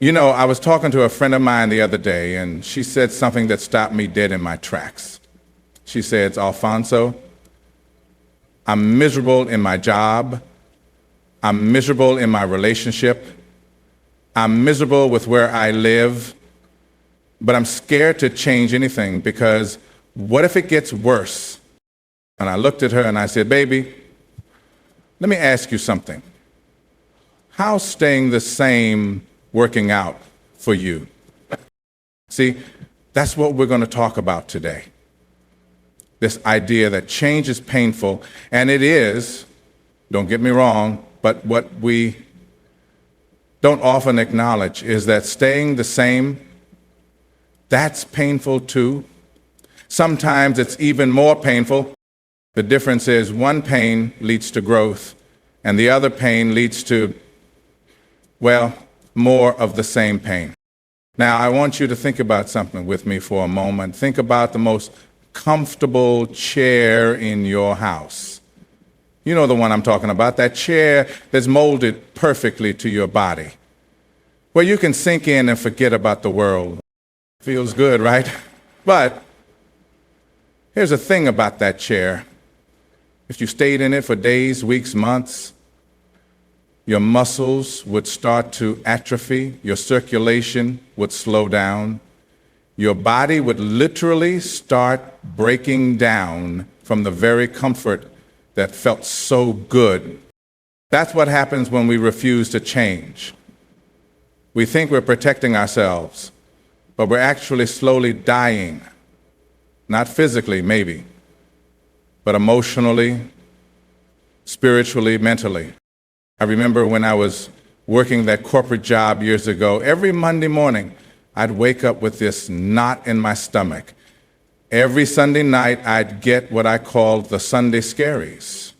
I was talking to a friend of mine the other day, and she said something that stopped me dead in my tracks. She said, Alfonso, I'm miserable in my job. I'm miserable in my relationship. I'm miserable with where I live. But I'm scared to change anything because what if it gets worse? And I looked at her and I said, baby, let me ask you something. How's staying the same working out for you? See, that's what we're going to talk about today. This idea that change is painful, and it is, don't get me wrong, but what we don't often acknowledge is that staying the same, that's painful too. Sometimes it's even more painful. The difference is one pain leads to growth, and the other pain leads to, well, more of the same pain. Now, I want you to think about something with me for a moment. Think about the most comfortable chair in your house. You know the one I'm talking about, that chair that's molded perfectly to your body, where you can sink in and forget about the world. Feels good, right? But here's the thing about that chair. If you stayed in it for days, weeks, months, your muscles would start to atrophy, your circulation would slow down, your body would literally start breaking down from the very comfort that felt so good. That's what happens when we refuse to change. We think we're protecting ourselves, but we're actually slowly dying. Not physically, maybe, but emotionally, spiritually, mentally. I remember when I was working that corporate job years ago, every Monday morning, I'd wake up with this knot in my stomach. Every Sunday night, I'd get what I called the Sunday scaries,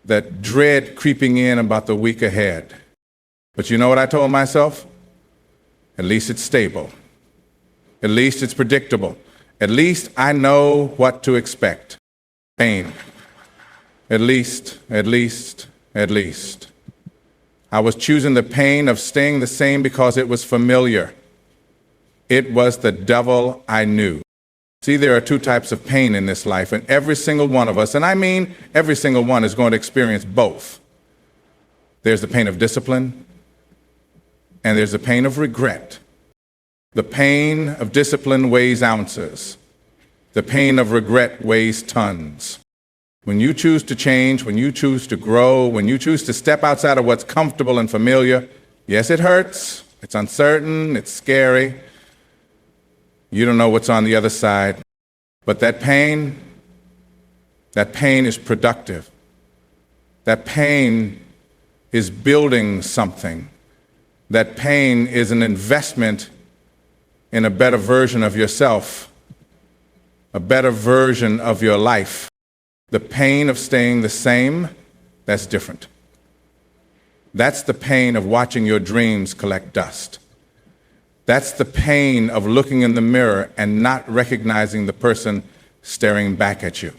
that dread creeping in about the week ahead. But you know what I told myself? At least it's stable. At least it's predictable. At least I know what to expect. Pain. At least. I was choosing the pain of staying the same because it was familiar. It was the devil I knew. See, there are two types of pain in this life, and every single one of us, and I mean every single one, is going to experience both. There's the pain of discipline, and there's the pain of regret. The pain of discipline weighs ounces. The pain of regret weighs tons. When you choose to change, when you choose to grow, when you choose to step outside of what's comfortable and familiar, yes, it hurts, it's uncertain, it's scary. You don't know what's on the other side. But that pain is productive. That pain is building something. That pain is an investment in a better version of yourself, a better version of your life. The pain of staying the same, that's different. That's the pain of watching your dreams collect dust. That's the pain of looking in the mirror and not recognizing the person staring back at you,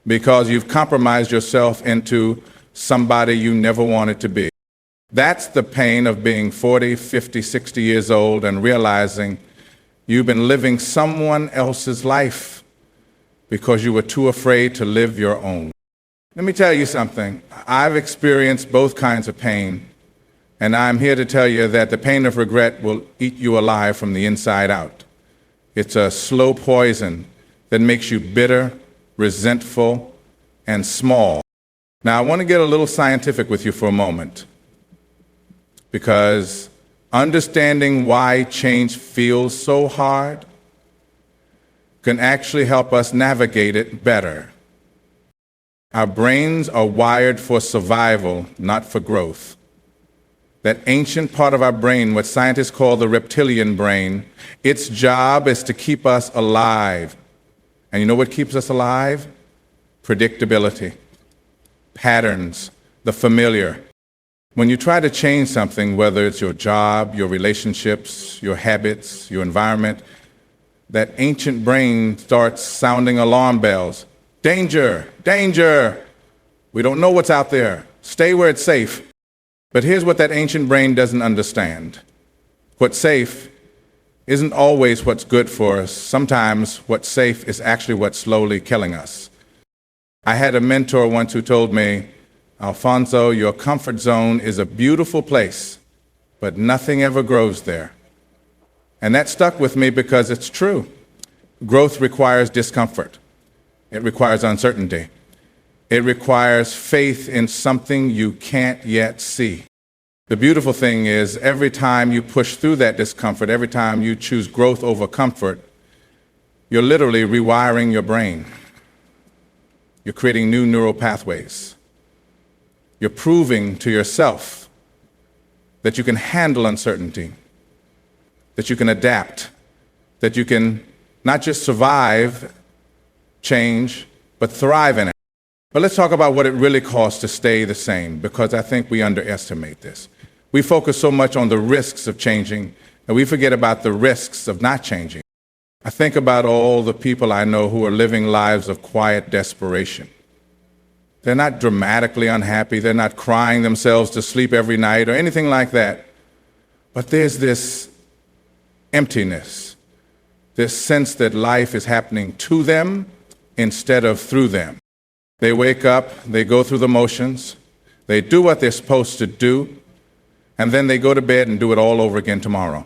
because you've compromised yourself into somebody you never wanted to be. That's the pain of being 40, 50, 60 years old and realizing you've been living someone else's life because you were too afraid to live your own. Let me tell you something. I've experienced both kinds of pain, and I'm here to tell you that the pain of regret will eat you alive from the inside out. It's a slow poison that makes you bitter, resentful, and small. Now, I want to get a little scientific with you for a moment, because understanding why change feels so hard can actually help us navigate it better. Our brains are wired for survival, not for growth. That ancient part of our brain, what scientists call the reptilian brain, its job is to keep us alive. And you know what keeps us alive? Predictability, patterns, the familiar. When you try to change something, whether it's your job, your relationships, your habits, your environment, that ancient brain starts sounding alarm bells. Danger, danger. We don't know what's out there. Stay where it's safe. But here's what that ancient brain doesn't understand. What's safe isn't always what's good for us. Sometimes what's safe is actually what's slowly killing us. I had a mentor once who told me, Alfonso, your comfort zone is a beautiful place, but nothing ever grows there. And that stuck with me because it's true. Growth requires discomfort. It requires uncertainty. It requires faith in something you can't yet see. The beautiful thing is, every time you push through that discomfort, every time you choose growth over comfort, you're literally rewiring your brain. You're creating new neural pathways. You're proving to yourself that you can handle uncertainty, that you can adapt, that you can not just survive change, but thrive in it. But let's talk about what it really costs to stay the same, because I think we underestimate this. We focus so much on the risks of changing, and we forget about the risks of not changing. I think about all the people I know who are living lives of quiet desperation. They're not dramatically unhappy. They're not crying themselves to sleep every night or anything like that. But there's this emptiness, this sense that life is happening to them instead of through them. They wake up, they go through the motions, they do what they're supposed to do, and then they go to bed and do it all over again tomorrow.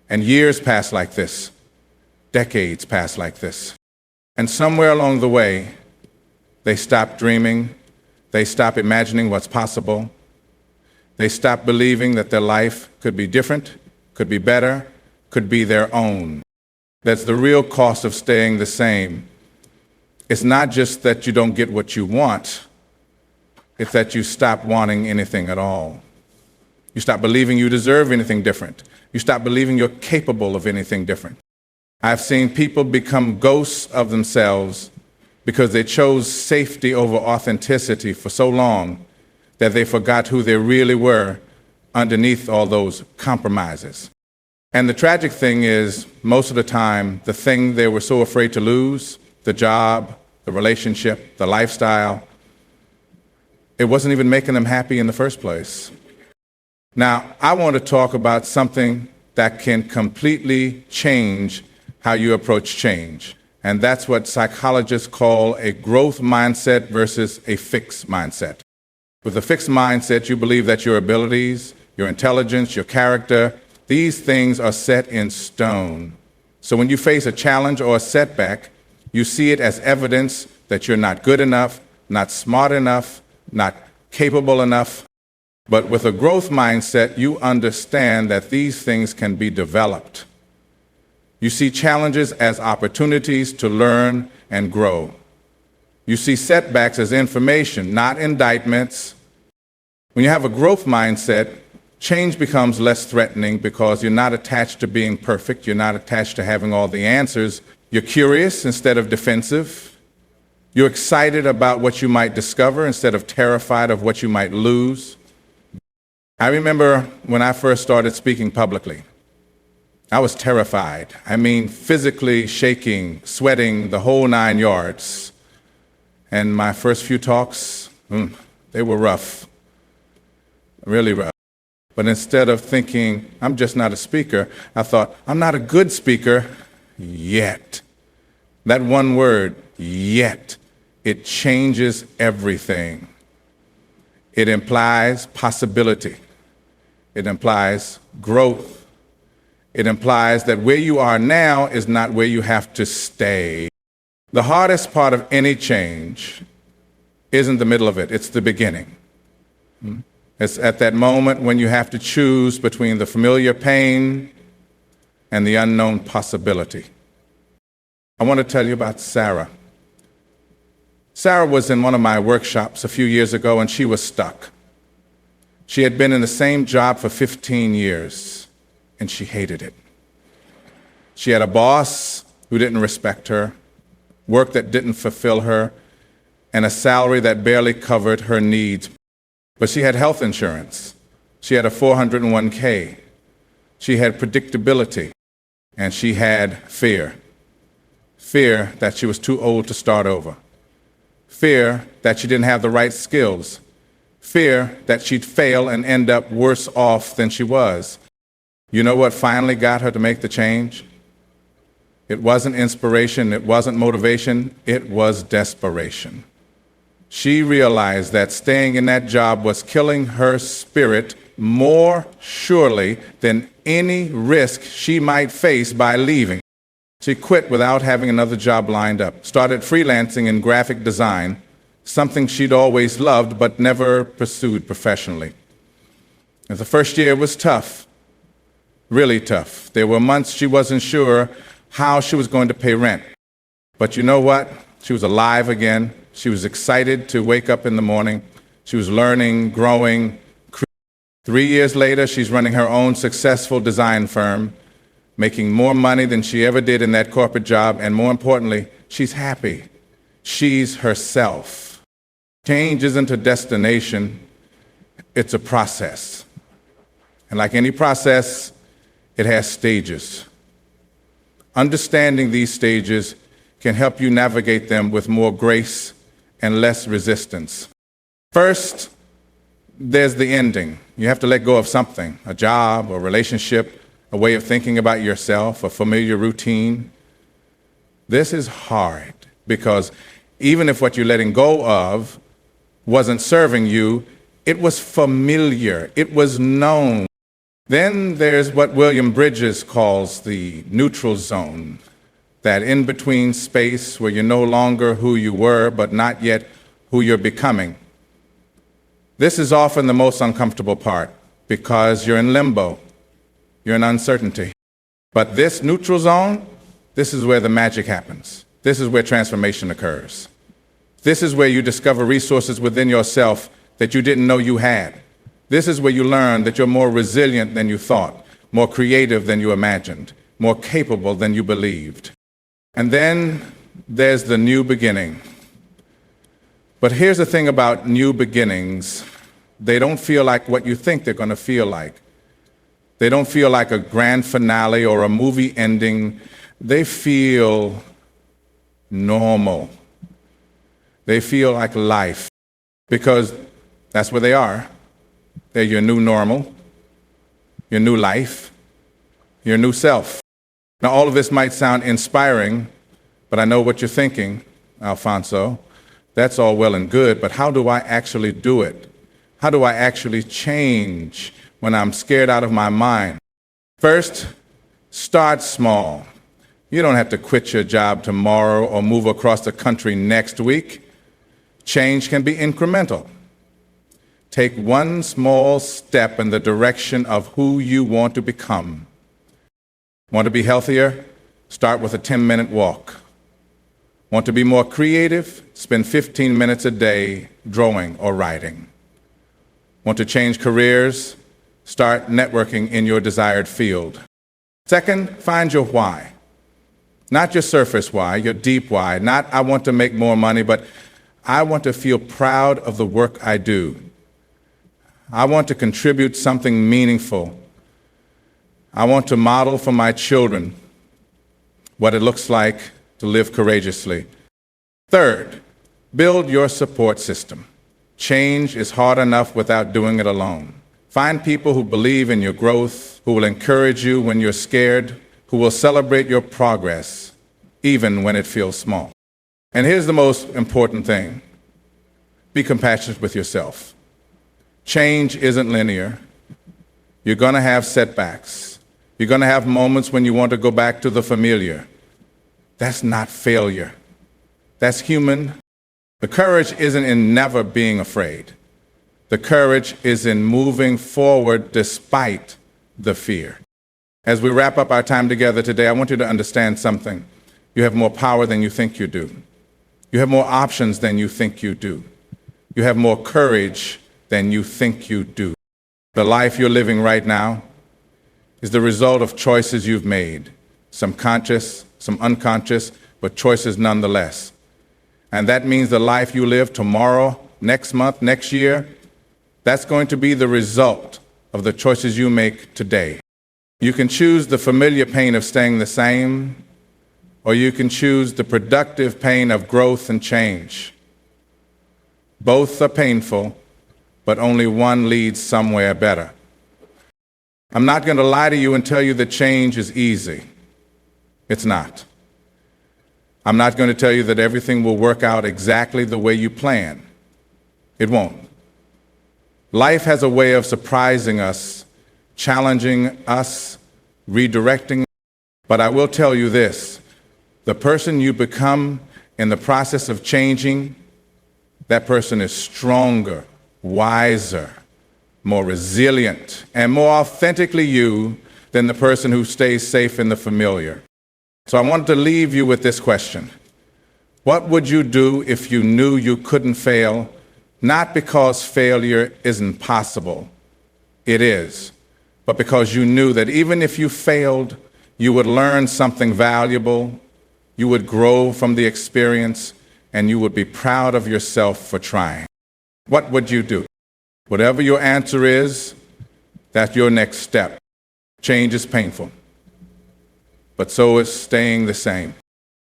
And years pass like this. Decades pass like this. And somewhere along the way, they stop dreaming, they stop imagining what's possible, they stop believing that their life could be different, could be better, could be their own. That's the real cost of staying the same. It's not just that you don't get what you want, it's that you stop wanting anything at all. You stop believing you deserve anything different. You stop believing you're capable of anything different. I've seen people become ghosts of themselves because they chose safety over authenticity for so long that they forgot who they really were underneath all those compromises. And the tragic thing is, most of the time, the thing they were so afraid to lose, the job, the relationship, the lifestyle, it wasn't even making them happy in the first place. Now, I want to talk about something that can completely change how you approach change. And that's what psychologists call a growth mindset versus a fixed mindset. With a fixed mindset, you believe that your abilities, your intelligence, your character, these things are set in stone. So when you face a challenge or a setback, you see it as evidence that you're not good enough, not smart enough, not capable enough. But with a growth mindset, you understand that these things can be developed. You see challenges as opportunities to learn and grow. You see setbacks as information, not indictments. When you have a growth mindset, change becomes less threatening because you're not attached to being perfect. You're not attached to having all the answers. You're curious instead of defensive. You're excited about what you might discover instead of terrified of what you might lose. I remember when I first started speaking publicly, I was terrified. I mean, physically shaking, sweating, the whole 9 yards. And my first few talks, they were rough, really rough. But instead of thinking, I'm just not a speaker, I thought, I'm not a good speaker yet. That one word, yet, it changes everything. It implies possibility. It implies growth. It implies that where you are now is not where you have to stay. The hardest part of any change isn't the middle of it, it's the beginning. It's at that moment when you have to choose between the familiar pain and the unknown possibility. I want to tell you about Sarah. Sarah was in one of my workshops a few years ago, and she was stuck. She had been in the same job for 15 years, and she hated it. She had a boss who didn't respect her, work that didn't fulfill her, and a salary that barely covered her needs. But she had health insurance. She had a 401k. She had predictability, and she had fear. Fear that she was too old to start over. Fear that she didn't have the right skills. fear that she'd fail and end up worse off than she was. You know what finally got her to make the change? It wasn't inspiration, it wasn't motivation, it was desperation. She realized that staying in that job was killing her spirit more surely than any risk she might face by leaving. She quit without having another job lined up, started freelancing in graphic design, something she'd always loved but never pursued professionally. And the first year was tough, really tough. There were months she wasn't sure how she was going to pay rent. But you know what? She was alive again. She was excited to wake up in the morning. She was learning, growing. 3 years later, she's running her own successful design firm, making more money than she ever did in that corporate job, and more importantly, she's happy. She's herself. Change isn't a destination, it's a process. And like any process, it has stages. Understanding these stages can help you navigate them with more grace and less resistance. First, there's the ending. You have to let go of something, a job, a relationship, a way of thinking about yourself, a familiar routine. This is hard because even if what you're letting go of wasn't serving you, it was familiar, it was known. Then there's what William Bridges calls the neutral zone, that in-between space where you're no longer who you were, but not yet who you're becoming. This is often the most uncomfortable part because you're in limbo, you're in uncertainty. But this neutral zone, this is where the magic happens. This is where transformation occurs. This is where you discover resources within yourself that you didn't know you had. This is where you learn that you're more resilient than you thought, more creative than you imagined, more capable than you believed. And then there's the new beginning. But here's the thing about new beginnings. They don't feel like what you think they're going to feel like. They don't feel like a grand finale or a movie ending. They feel normal. They feel like life because that's where they are. They're your new normal, your new life, your new self. Now, all of this might sound inspiring, but I know what you're thinking, Alfonso. That's all well and good, but how do I actually do it? How do I actually change when I'm scared out of my mind? First, start small. You don't have to quit your job tomorrow or move across the country next week. Change can be incremental. Take one small step in the direction of who you want to become. Want to be healthier? Start with a 10-minute walk. Want to be more creative? Spend 15 minutes a day drawing or writing. Want to change careers? Start networking in your desired field. Second, find your why. Not your surface why, your deep why. Not I want to make more money, but I want to feel proud of the work I do. I want to contribute something meaningful. I want to model for my children what it looks like to live courageously. Third, build your support system. Change is hard enough without doing it alone. Find people who believe in your growth, who will encourage you when you're scared, who will celebrate your progress, even when it feels small. And here's the most important thing. Be compassionate with yourself. Change isn't linear. You're going to have setbacks. You're going to have moments when you want to go back to the familiar. That's not failure. That's human. The courage isn't in never being afraid. The courage is in moving forward despite the fear. As we wrap up our time together today, I want you to understand something. You have more power than you think you do. You have more options than you think you do. You have more courage than you think you do. The life you're living right now is the result of choices you've made, some conscious, some unconscious, but choices nonetheless. And that means the life you live tomorrow, next month, next year, that's going to be the result of the choices you make today. You can choose the familiar pain of staying the same, or you can choose the productive pain of growth and change. Both are painful, but only one leads somewhere better. I'm not going to lie to you and tell you that change is easy. It's not. I'm not going to tell you that everything will work out exactly the way you plan. It won't. Life has a way of surprising us, challenging us, redirecting. But I will tell you this, the person you become in the process of changing, that person is stronger, wiser, more resilient, and more authentically you than the person who stays safe in the familiar. So I want to leave you with this question. What would you do if you knew you couldn't fail? Not because failure isn't possible, it is, but because you knew that even if you failed, you would learn something valuable, you would grow from the experience, and you would be proud of yourself for trying. What would you do? Whatever your answer is, that's your next step. Change is painful, but so is staying the same.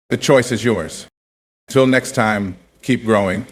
The choice is yours. Until next time, keep growing.